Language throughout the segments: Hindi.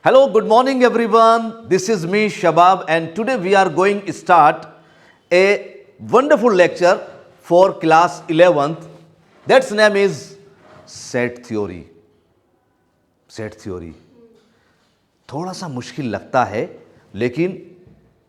Hello, good morning everyone. This is me Shabab and today we are going to start a wonderful lecture for class 11th. That's name is set theory. Set theory थोड़ा सा मुश्किल लगता है लेकिन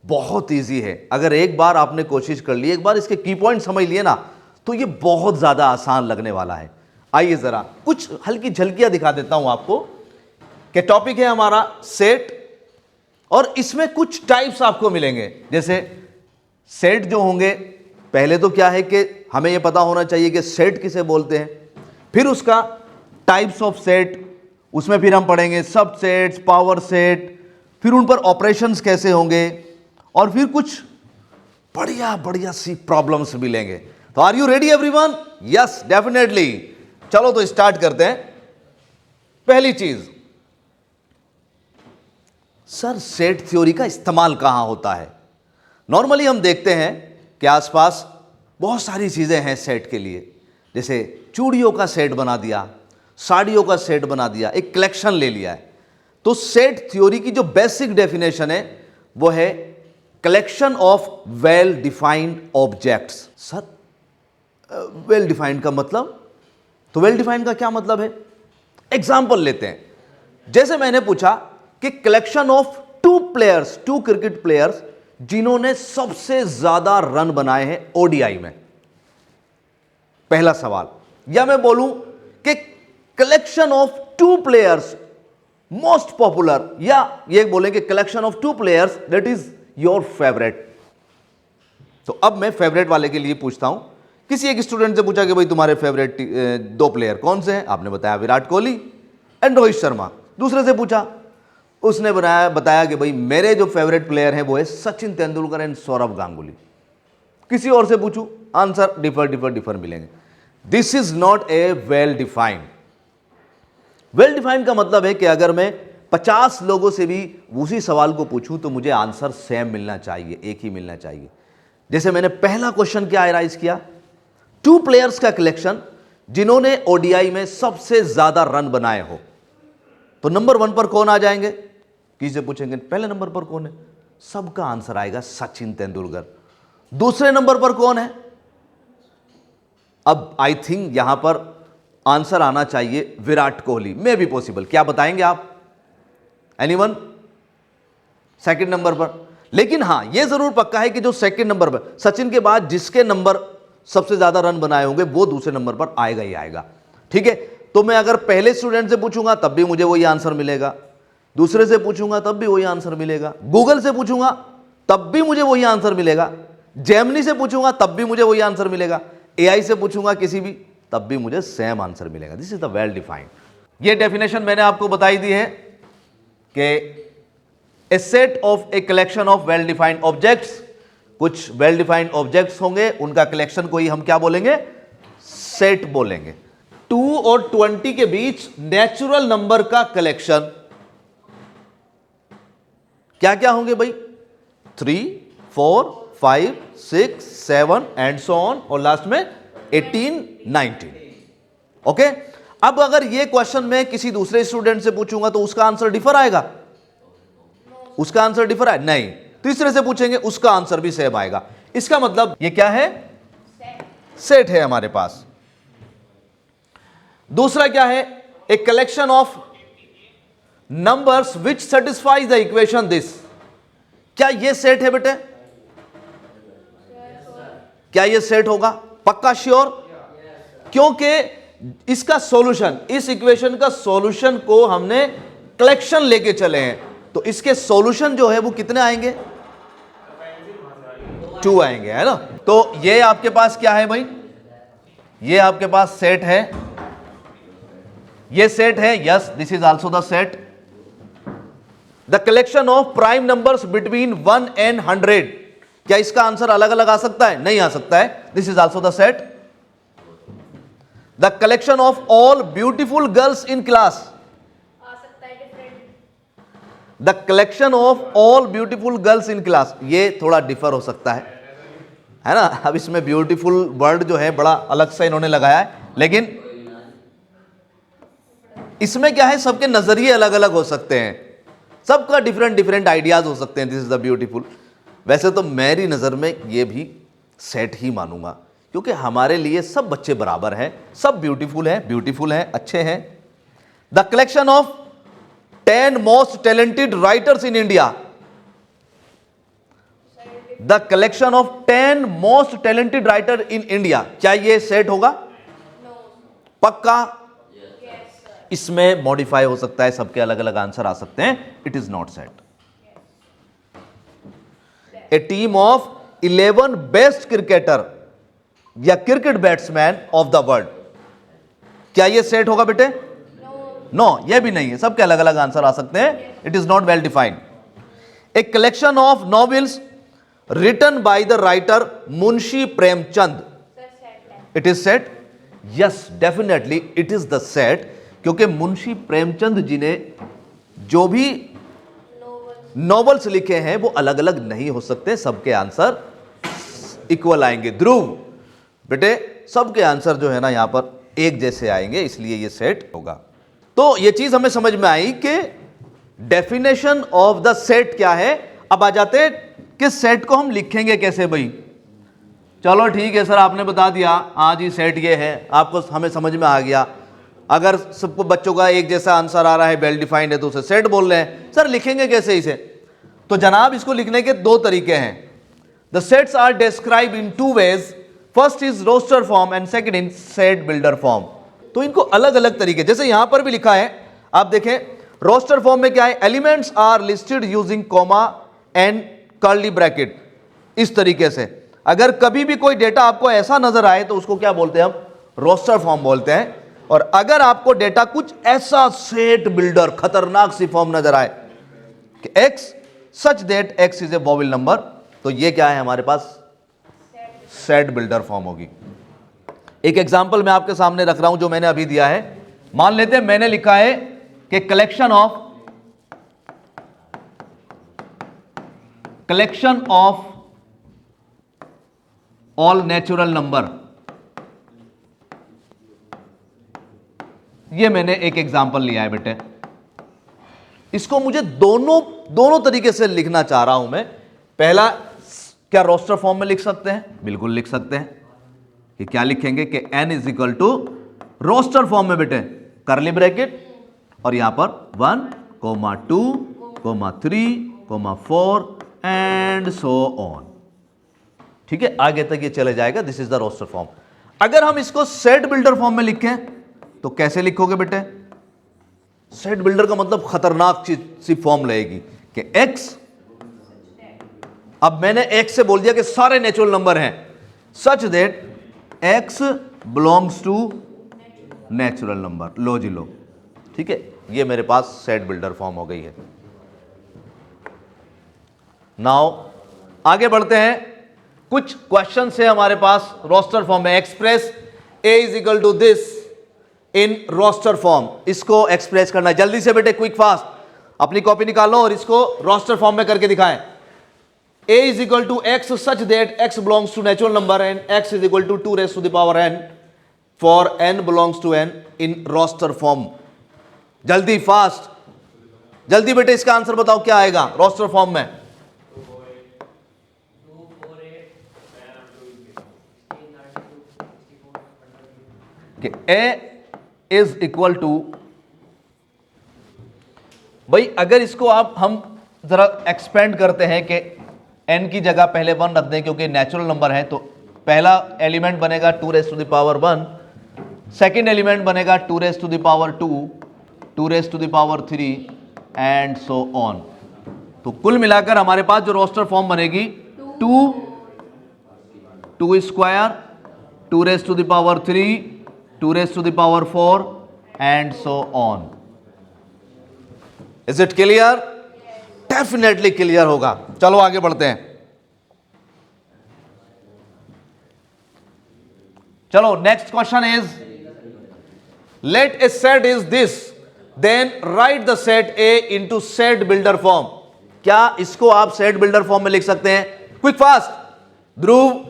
बहुत इजी है। अगर एक बार आपने कोशिश कर ली, एक बार इसके की पॉइंट समझ लिए ना, तो ये बहुत ज़्यादा आसान लगने वाला है। आइए ज़रा कुछ हल्की झलकियाँ दिखा देता हूँ आपको कि टॉपिक है हमारा सेट और इसमें कुछ टाइप्स आपको मिलेंगे। जैसे सेट जो होंगे, पहले तो क्या है कि हमें ये पता होना चाहिए कि सेट किसे बोलते हैं, फिर उसका टाइप्स ऑफ सेट, उसमें फिर हम पढ़ेंगे सब सेट्स, पावर सेट, फिर उन पर ऑपरेशंस कैसे होंगे और फिर कुछ बढ़िया बढ़िया सी प्रॉब्लम्स मिलेंगे। तो are you ready everyone? Yes definitely. चलो तो स्टार्ट करते हैं। पहली चीज, सर सेट थ्योरी का इस्तेमाल कहां होता है? नॉर्मली हम देखते हैं कि आसपास बहुत सारी चीजें हैं सेट के लिए, जैसे चूड़ियों का सेट बना दिया, साड़ियों का सेट बना दिया, एक कलेक्शन ले लिया है। तो सेट थ्योरी की जो बेसिक डेफिनेशन है वो है collection of well defined objects. Sir well defined का मतलब, तो वेल डिफाइंड का क्या मतलब है? एग्जांपल लेते हैं। जैसे मैंने पूछा कि collection of two players, two cricket players जिन्होंने सबसे ज्यादा रन बनाए हैं ओडीआई में, पहला सवाल। या मैं बोलूं कि collection of two players most popular, या ये बोलेंगे collection of two players that is your favourite. तो अब मैं फेवरेट वाले के लिए पूछता हूं। किसी एक स्टूडेंट से पूछा कि भाई तुम्हारे फेवरेट दो प्लेयर कौन से हैं? आपने बताया विराट कोहली एंड रोहित शर्मा। दूसरे से पूछा, उसने बताया कि भाई मेरे जो फेवरेट प्लेयर हैं वो है सचिन तेंदुलकर एंड सौरव गांगुली। किसी और से पूछूं, आंसर डिफर मिलेंगे। This is not a well defined. Well defined का मतलब है कि अगर मैं 50 लोगों से भी उसी सवाल को पूछूं तो मुझे आंसर सेम मिलना चाहिए, एक ही मिलना चाहिए। जैसे मैंने पहला क्वेश्चन क्या राइज किया, टू प्लेयर्स का कलेक्शन जिन्होंने ओडीआई में सबसे ज्यादा रन बनाए हो, तो नंबर 1 पर कौन आ जाएंगे? किसी से पूछेंगे पहले नंबर पर कौन है, सबका आंसर आएगा सचिन तेंदुलकर। दूसरे नंबर पर कौन है? अब आई थिंक यहां पर आंसर आना चाहिए विराट कोहली, मे भी पॉसिबल। क्या बताएंगे आप? एनीवन? सेकंड नंबर पर। लेकिन हां यह जरूर पक्का है कि जो सेकंड नंबर पर, सचिन के बाद जिसके नंबर सबसे ज्यादा रन बनाए होंगे वो दूसरे नंबर पर आएगा ही आएगा। ठीक है, तो मैं अगर पहले स्टूडेंट से पूछूंगा तब भी मुझे वही आंसर मिलेगा, दूसरे से पूछूंगा तब भी वही आंसर मिलेगा, गूगल से पूछूंगा तब भी मुझे वही आंसर मिलेगा, जेमिनी से पूछूंगा तब भी मुझे वही आंसर मिलेगा, एआई से पूछूंगा किसी भी तब भी मुझे सेम आंसर मिलेगा। This is the well defined. ये डेफिनेशन मैंने आपको बताई दी है कि a set of a collection of well defined objects, कुछ वेल डिफाइंड ऑब्जेक्ट्स होंगे, उनका कलेक्शन को ही हम क्या बोलेंगे? सेट बोलेंगे। 2 और 20 के बीच नेचुरल नंबर का कलेक्शन क्या क्या होंगे भाई? 3, 4, 5, 6, 7 एंड सो ऑन, और लास्ट में 18, 19। ओके, अब अगर ये क्वेश्चन मैं किसी दूसरे स्टूडेंट से पूछूंगा तो उसका आंसर डिफर आएगा? उसका आंसर डिफर है? नहीं। तीसरे से पूछेंगे उसका आंसर भी सेम आएगा। इसका मतलब ये क्या है? सेट है हमारे पास। दूसरा क्या है? A collection of numbers which satisfies the equation this. क्या ये सेट है बेटे? क्या ये सेट होगा? पक्का श्योर? क्योंकि इसका सॉल्यूशन, इस इक्वेशन का सॉल्यूशन को हमने कलेक्शन लेके चले हैं, तो इसके सॉल्यूशन जो है वो कितने आएंगे? 2 आएंगे, है ना? तो ये आपके पास क्या है भाई? ये आपके पास सेट है, ये सेट है। Yes, this is also the set. The collection of prime numbers between 1 and 100। क्या इसका आंसर अलग अलग आ सकता है? नहीं आ सकता है। This is also the set. The collection of all beautiful girls in class, आ सकता है different. The collection of all beautiful girls in class, ये थोड़ा डिफर हो सकता है ना? अब इसमें ब्यूटीफुल वर्ड जो है बड़ा अलग से इन्होंने लगाया है, लेकिन इसमें क्या है, सबके नजरिए अलग अलग हो सकते हैं। सबका डिफरेंट डिफरेंट आइडियाज हो सकते हैं, दिस इज द ब्यूटीफुल। वैसे तो मेरी नज़र में ये भी सेट ही मानूंगा, क्योंकि हमारे लिए सब बच्चे बराबर हैं, सब ब्यूटीफुल हैं, अच्छे हैं। The collection of 10 most talented writers in India, the collection of 10 most talented writer in India, क्या ये सेट होगा? पक्का? इसमें मॉडिफाई हो सकता है, सबके अलग अलग आंसर आ सकते हैं, it is not set. A team of 11 best cricketer या cricket batsman of the world, क्या ये सेट होगा बेटे? नो, ये भी नहीं है, सबके अलग अलग आंसर आ सकते हैं, it is not well defined. A collection of novels written by the writer Munshi Premchand, it is set? Yes, definitely it is the set, क्योंकि मुंशी प्रेमचंद जी ने जो भी नॉवेल्स लिखे हैं वो अलग अलग नहीं हो सकते, सबके आंसर इक्वल आएंगे। ध्रुव बेटे, सबके आंसर जो है ना यहां पर एक जैसे आएंगे, इसलिए ये सेट होगा। तो ये चीज हमें समझ में आई कि डेफिनेशन ऑफ द सेट क्या है। अब आ जाते हैं कि सेट को हम लिखेंगे कैसे भाई। चलो ठीक है सर, आपने बता दिया, आज ही सेट ये है, आपको हमें समझ में आ गया। अगर सबको बच्चों का एक जैसा आंसर आ रहा है, वेल डिफाइंड है, तो उसे सेट बोल रहे हैं। सर लिखेंगे कैसे इसे? तो जनाब इसको लिखने के दो तरीके हैं। The sets are describe in two ways, first is roster form and second in set builder form. तो इनको अलग अलग तरीके, जैसे यहां पर भी लिखा है, आप देखें रोस्टर फॉर्म में क्या है, elements are listed using comma and curly bracket, इस तरीके से। अगर कभी भी कोई डेटा आपको ऐसा नजर आए तो उसको क्या बोलते हैं हम? रोस्टर फॉर्म बोलते हैं। और अगर आपको डेटा कुछ ऐसा सेट बिल्डर खतरनाक सी फॉर्म नजर आए कि x such that x is a vowel number, तो ये क्या है हमारे पास? सेट बिल्डर फॉर्म होगी। एक एग्जांपल मैं आपके सामने रख रहा हूं जो मैंने अभी दिया है। मान लेते हैं मैंने लिखा है कि collection of all natural number, ये मैंने एक एग्जांपल लिया है बेटे। इसको मुझे दोनों तरीके से लिखना चाह रहा हूं मैं। पहला, क्या रोस्टर फॉर्म में लिख सकते हैं? बिल्कुल लिख सकते हैं। कि क्या लिखेंगे कि n is equal to roster form में बेटे करली ब्रैकेट और यहां पर 1, 2, 3, 4 एंड सो ऑन। ठीक है, आगे तक ये चले जाएगा, this is the roster form. अगर हम इसको सेट बिल्डर फॉर्म में लिखें तो कैसे लिखोगे बेटे? सेट बिल्डर का मतलब खतरनाक सी फॉर्म रहेगी कि x, अब मैंने x से बोल दिया कि सारे नेचुरल नंबर हैं, such that x belongs to natural number. लो जी लो, ठीक है, ये मेरे पास सेट बिल्डर फॉर्म हो गई है। नाउ आगे बढ़ते हैं। कुछ क्वेश्चन है हमारे पास रोस्टर फॉर्म में। Express a is equal to this in roster form, इसको एक्सप्रेस करना है। जल्दी से बेटे, क्विक फास्ट, अपनी कॉपी निकालो और इसको रोस्टर फॉर्म में करके दिखाएं। a is equal to x such that x belongs to natural number and x is equal to 2 raised to the power n for n belongs to n in roster form. जल्दी फास्ट, जल्दी बेटे, इसका आंसर बताओ क्या आएगा रोस्टर फॉर्म में? कि a इज इक्वल टू, भाई अगर इसको हम जरा एक्सपेंड करते हैं कि n की जगह पहले 1 रख दें क्योंकि नेचुरल नंबर है, तो पहला एलिमेंट बनेगा 2 raised to the power 1, second element बनेगा 2 raised to the power 2, 2 raised to the power 3 and so on. तो कुल मिलाकर हमारे पास जो रोस्टर फॉर्म बनेगी 2 square, 2 raised to the power 3, 2 raised to the power 4 and so on. Is it clear? Definitely clear होगा। चलो आगे बढ़ते हैं। चलो next question is, let A set is this, then write the set A into set builder form. क्या इसको आप सेट बिल्डर फॉर्म में लिख सकते हैं? क्विक फास्ट, ध्रुव,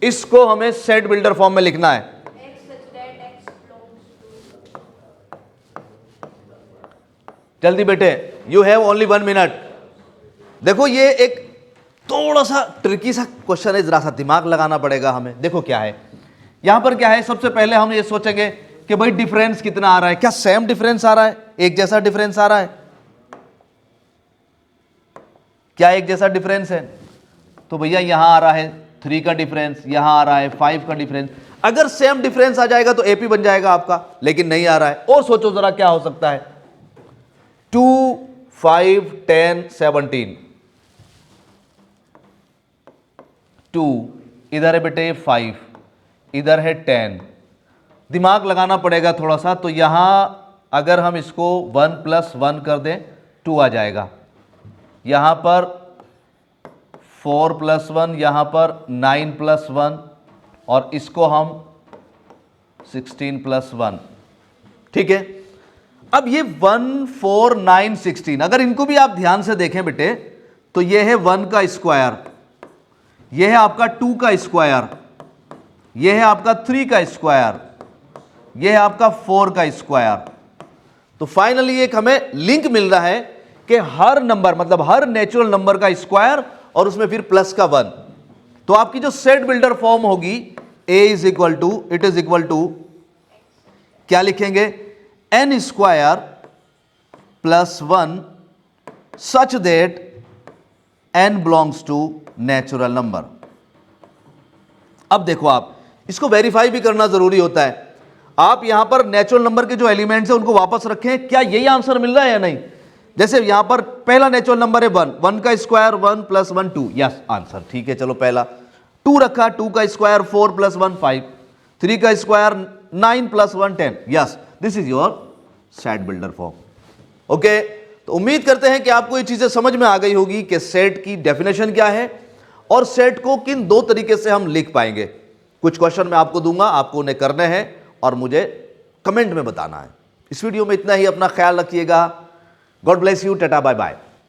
इसको हमें सेट बिल्डर फॉर्म में लिखना है। जल्दी बेटे, यू हैव ओनली 1 मिनट। देखो ये एक थोड़ा सा ट्रिकी सा क्वेश्चन है, जरा सा दिमाग लगाना पड़ेगा हमें। देखो क्या है यहां पर, क्या है, सबसे पहले हम ये सोचेंगे कि भाई डिफरेंस कितना आ रहा है, क्या सेम डिफरेंस आ रहा है, एक जैसा डिफरेंस आ रहा है, क्या एक जैसा डिफरेंस है? तो भैया यहां आ रहा है 3 का डिफरेंस, यहां आ रहा है 5 का डिफरेंस। अगर सेम डिफरेंस आ जाएगा तो एपी बन जाएगा आपका, लेकिन नहीं आ रहा है। और सोचो जरा क्या हो सकता है, 2, 5, 10, 17, 2 इधर है बेटे 5, इधर है 10। दिमाग लगाना पड़ेगा थोड़ा सा। तो यहां अगर हम इसको 1 + 1 कर दें 2 आ जाएगा, यहां पर 4 + 1, यहां पर 9 + 1, और इसको हम 16 + 1। ठीक है, अब ये 1, 4, 9, 16, अगर इनको भी आप ध्यान से देखें बेटे तो ये है 1 का स्क्वायर, ये है आपका 2 का स्क्वायर, ये है आपका 3 का स्क्वायर, ये है आपका 4 का स्क्वायर। तो फाइनली एक हमें लिंक मिल रहा है कि हर नंबर, मतलब हर नेचुरल नंबर का स्क्वायर और उसमें फिर प्लस का 1। तो आपकी जो सेट बिल्डर फॉर्म होगी इट इज इक्वल टू क्या लिखेंगे, n square + 1 such that n belongs to natural number. अब देखो आप इसको वेरीफाई भी करना जरूरी होता है। आप यहां पर नेचुरल नंबर के जो एलिमेंट्स हैं उनको वापस रखें, क्या यही आंसर मिल रहा है या नहीं। जैसे यहां पर पहला नेचुरल नंबर है 1, 1 का स्क्वायर 1 + 1 2, यस आंसर। ठीक है, चलो पहला 2 रखा, 2 का स्क्वायर 4 + 1 5, 3 का square 9 + 1 10, yes this is your set builder form. Okay, तो उम्मीद करते हैं कि आपको ये चीजें समझ में आ गई होगी कि सेट की डेफिनेशन क्या है और सेट को किन 2 तरीके से हम लिख पाएंगे। कुछ क्वेश्चन मैं आपको दूंगा, आपको उन्हें करने हैं और मुझे कमेंट में बताना है। इस वीडियो में इतना ही, अपना ख्याल रखिएगा। God bless you, tata bye bye.